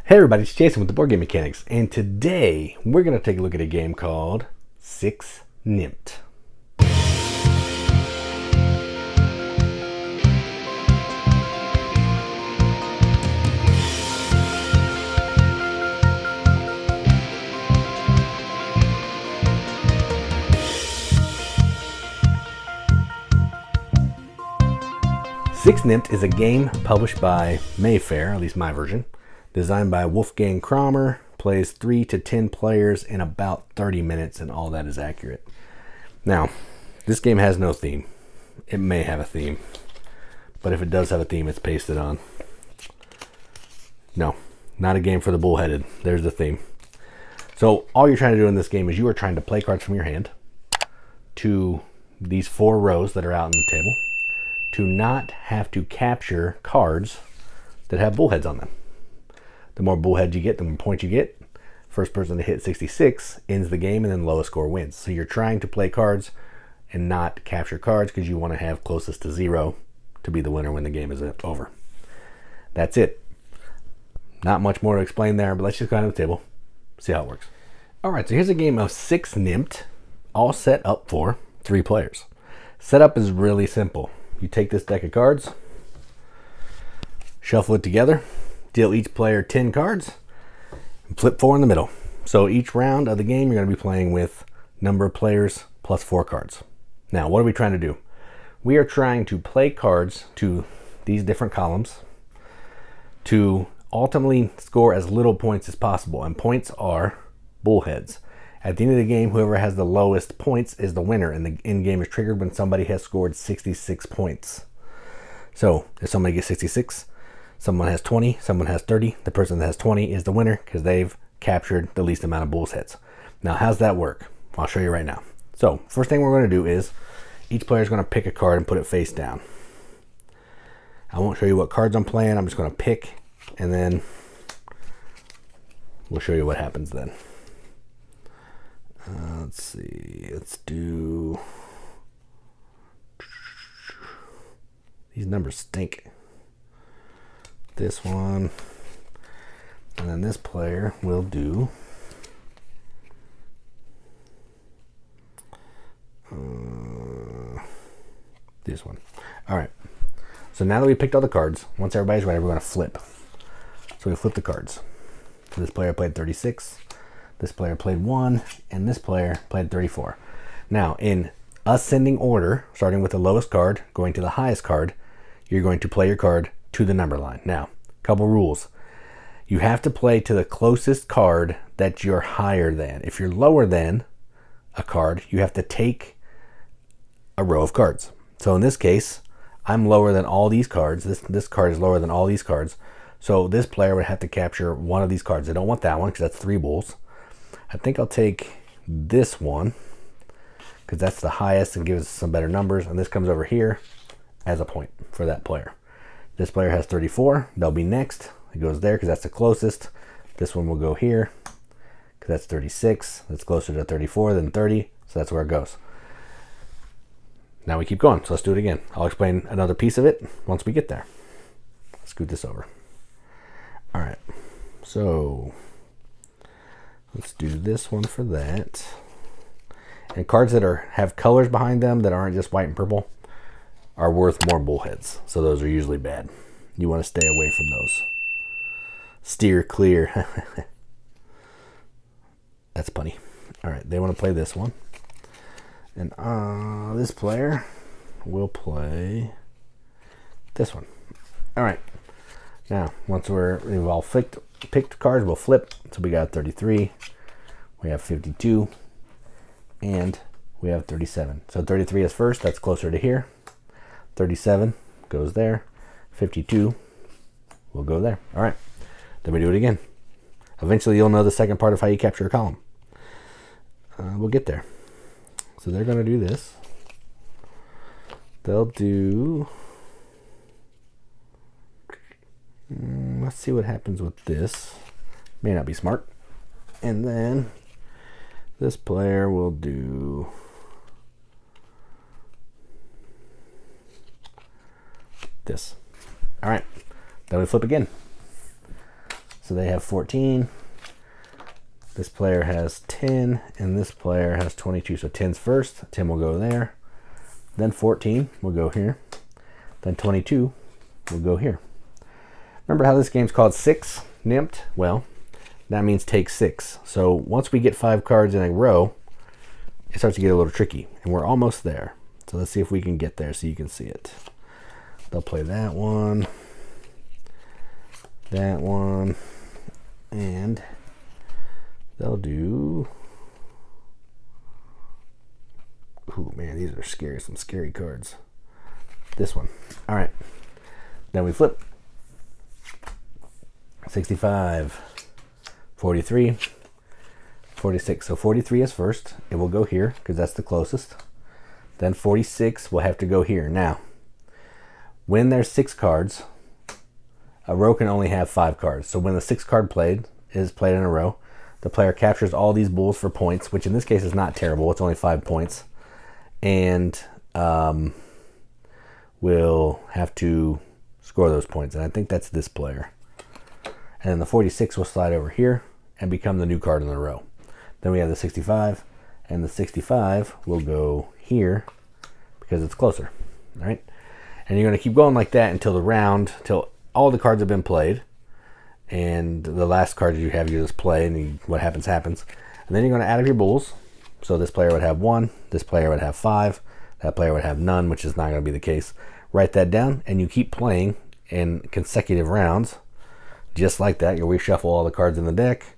Hey everybody, it's Jason with the Board Game Mechanics, and today we're going to take a look at a game called Nimmt. Nimmt is a game published by Mayfair, at least my version, designed by Wolfgang Kramer, plays 3 to 10 players in about 30 minutes, and all that is accurate. Now, this game has no theme. It may have a theme, but if it does have a theme, it's pasted on. No, not a game for the bullheaded. There's the theme. So all you're trying to do in this game is you are trying to play cards from your hand to these 4 rows that are out on the table, to not have to capture cards that have bullheads on them. The more bullheads you get, the more points you get. First person to hit 66 ends the game, and then lowest score wins. So you're trying to play cards and not capture cards because you want to have closest to 0 to be the winner when the game is over. That's it. Not much more to explain there, but let's just go down to the table, see how it works. All right, so here's a game of 6 Nimmt, all set up for 3 players. Setup is really simple. You take this deck of cards, shuffle it together, deal each player 10 cards, and flip 4 in the middle. So each round of the game, you're going to be playing with number of players plus 4 cards. Now, what are we trying to do? We are trying to play cards to these different columns to ultimately score as little points as possible. And points are bullheads. At the end of the game, whoever has the lowest points is the winner, and the end game is triggered when somebody has scored 66 points. So if somebody gets 66, someone has 20, someone has 30, the person that has 20 is the winner because they've captured the least amount of bull's heads. Now, how's that work? I'll show you right now. So first thing we're going to do is each player is going to pick a card and put it face down. I won't show you what cards I'm playing. I'm just going to pick, and then we'll show you what happens then. Let's see. Let's do... These numbers stink. This one. And then this player will do... this one. Alright. So now that we picked all the cards, once everybody's ready, we're going to flip. So we flip the cards. So this player played 36. This player played 1, and this player played 34. Now, in ascending order, starting with the lowest card, going to the highest card, you're going to play your card to the number line. Now, couple rules. You have to play to the closest card that you're higher than. If you're lower than a card, you have to take a row of cards. So in this case, I'm lower than all these cards. This card is lower than all these cards. So this player would have to capture one of these cards. I don't want that one because that's 3 bulls. I think I'll take this one because that's the highest and gives us some better numbers. And this comes over here as a point for that player. This player has 34. They'll be next. It goes there because that's the closest. This one will go here because that's 36. That's closer to 34 than 30. So that's where it goes. Now we keep going. So let's do it again. I'll explain another piece of it once we get there. Scoot this over. All right. So... let's do this one for that. And cards that have colors behind them that aren't just white and purple are worth more bullheads. So those are usually bad. You want to stay away from those. Steer clear. That's funny. All right, they want to play this one. And this player will play this one. All right. Now, once we've all picked cards, we'll flip. So we got 33, we have 52, and we have 37. So 33 is first, that's closer to here. 37 goes there. 52 will go there. All right, then we do it again. Eventually you'll know the second part of how you capture a column. We'll get there. So they're going to do this. They'll do... let's see what happens with this. May not be smart. And then this player will do this. All right, then we flip again. So they have 14. This player has 10, and this player has 22. So 10's first. 10 will go there. Then 14 will go here. Then 22 will go here. Remember how this game's called 6 Nimmt? Well, that means take 6. So once we get 5 cards in a row, it starts to get a little tricky, and we're almost there. So let's see if we can get there so you can see it. They'll play that one, and they'll do... Ooh, man, these are scary, some scary cards. This one. All right. Then we flip. 65, 43, 46. So 43 is first. It will go here because that's the closest. Then 46 will have to go here. Now, when there's 6 cards, a row can only have 5 cards. So when the 6th card is played in a row, the player captures all these bulls for points, which in this case is not terrible. It's only 5 points. And will have to score those points. And I think that's this player. And then the 46 will slide over here and become the new card in the row. Then we have the 65, and the 65 will go here because it's closer. All right? And you're going to keep going like that until the round, till all the cards have been played. And the last card you have, you just play, and what happens, happens. And then you're going to add up your bulls. So this player would have 1, this player would have 5, that player would have none, which is not going to be the case. Write that down, and you keep playing in consecutive rounds. Just like that, you'll reshuffle all the cards in the deck,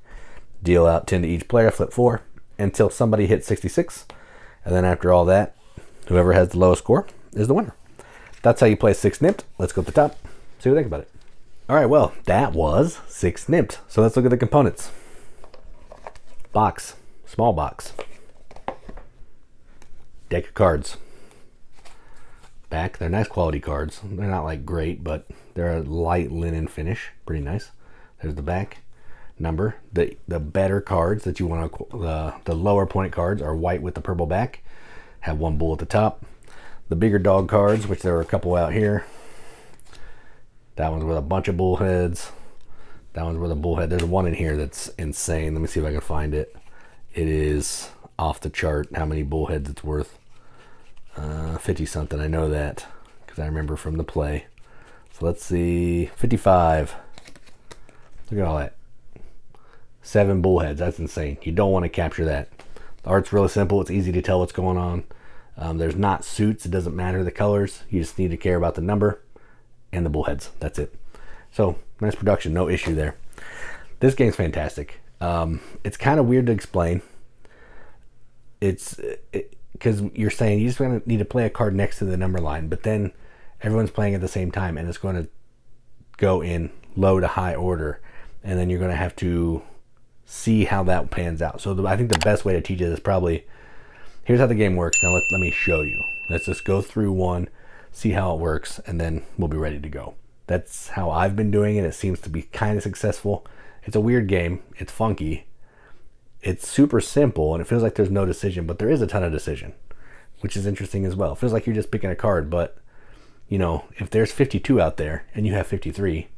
deal out 10 to each player, flip 4, until somebody hits 66. And then after all that, whoever has the lowest score is the winner. That's how you play 6 Nimmt. Let's go to the top, see what you think about it. All right, well, that was 6 Nimmt. So let's look at the components. Box, small box. Deck of cards. Back, they're nice quality cards. They're not like great, but they're a light linen finish. Pretty nice. There's the back. Number. The better cards that you want to, the lower point cards are white with the purple back. Have 1 bull at the top. The bigger dog cards, which there are a couple out here. That one's with a bunch of bull heads. That one's with a bull head. There's one in here that's insane. Let me see if I can find it. It is off the chart how many bull heads it's worth. 50 something, I know that because I remember from the play. So let's see, 55. Look at all that. 7 bullheads, that's insane. You don't want to capture that. The art's really simple, it's easy to tell what's going on. There's not suits, it doesn't matter the colors. You just need to care about the number and the bullheads, that's it. So, nice production, no issue there. This game's fantastic. It's kind of weird to explain. Because you're saying you just going to need to play a card next to the number line, but then everyone's playing at the same time, and it's going to go in low to high order, and then you're going to have to see how that pans out. So I think the best way to teach it is probably, here's how the game works. Now let me show you. Let's just go through one, see how it works, and then we'll be ready to go. That's how I've been doing it. It seems to be kind of successful. It's a weird game. It's funky. It's super simple, and it feels like there's no decision, but there is a ton of decision, which is interesting as well. It feels like you're just picking a card, but, you know, if there's 52 out there, and you have 53,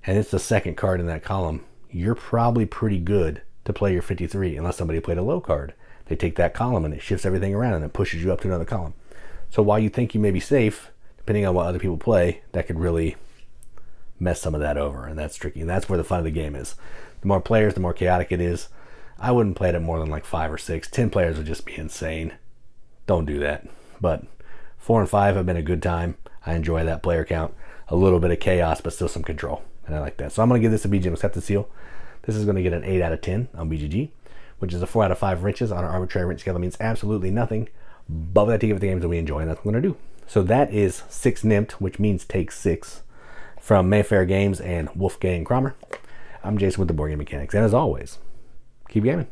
and it's the second card in that column, you're probably pretty good to play your 53, unless somebody played a low card. They take that column, and it shifts everything around, and it pushes you up to another column. So while you think you may be safe, depending on what other people play, that could really mess some of that over, and that's tricky, and that's where the fun of the game is. The more players, the more chaotic it is. I wouldn't play it at more than like 5 or 6. 10 players would just be insane. Don't do that. But 4 and 5 have been a good time. I enjoy that player count. A little bit of chaos, but still some control. And I like that. So I'm going to give this a BGM Accepted seal. This is going to get an 8 out of 10 on BGG, which is a 4 out of 5 wrenches on our arbitrary wrench scale. That means absolutely nothing. But we like to give it the games that we enjoy, and that's what I'm going to do. So that is 6 Nimmt, which means take 6, from Mayfair Games and Wolfgang Kramer. I'm Jason with the Board Game Mechanics. And as always, keep gaming.